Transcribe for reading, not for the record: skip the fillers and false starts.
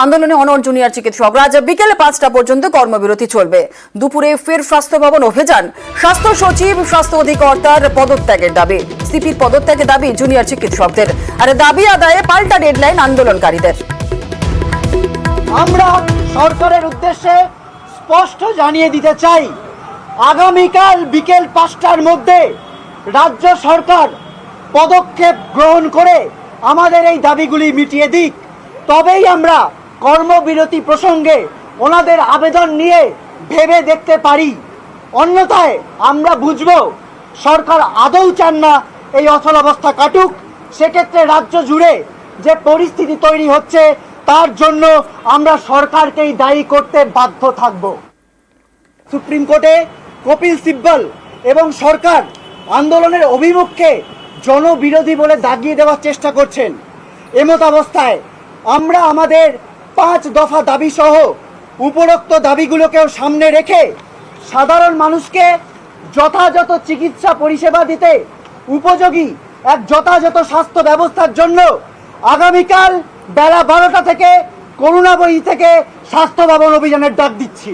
আন্দোলনে অনড় জুনিয়র চিকিৎসকরা আজ বিকেলে 5টা পর্যন্ত কর্মবিরতি চলবে। দুপুরে ফের স্বাস্থ্য ভবন অভিযান। স্বাস্থ্য সচিব, স্বাস্থ্য অধিকর্তার পদত্যাগের দাবি, সিপির পদত্যাগের দাবি জুনিয়র চিকিৎসকদের। আর দাবি আদায়ে পাল্টা ডেডলাইন আন্দোলনকারীদের। আমরা সরকারের উদ্দেশ্যে স্পষ্ট জানিয়ে দিতে চাই, আগামীকাল বিকেল 5টার মধ্যে রাজ্য সরকার পদক্ষেপ গ্রহণ করে আমাদের এই দাবিগুলি মিটিয়ে দিক, তবেই আমরা কর্মবিরতি প্রসঙ্গে ওনাদের আবেদন নিয়ে ভেবে দেখতে পারি। অন্যথায় আমরা বুঝব সরকার আদৌ চান না এই অচলাবস্থা কাটুক। সেক্ষেত্রে রাজ্য জুড়ে যে পরিস্থিতি তৈরি হচ্ছে তার জন্য আমরা সরকারকেই দায়ী করতে বাধ্য থাকব। সুপ্রিম কোর্টে কপিল সিব্বল এবং সরকার আন্দোলনের অভিমুখকে জনবিরোধী বলে দাগিয়ে দেওয়ার চেষ্টা করছেন। এমত অবস্থায় আমরা আমাদের 5 দফা দাবি সহ উপরোক্ত দাবিগুলোকেও সামনে রেখে সাধারণ মানুষকে যথাযথ চিকিৎসা পরিষেবা দিতে উপযোগী এক যথাযথ স্বাস্থ্য ব্যবস্থার জন্য আগামীকাল বেলা 12টা থেকে করুণাবয়ী থেকে স্বাস্থ্য ভবন অভিযানের ডাক দিচ্ছি।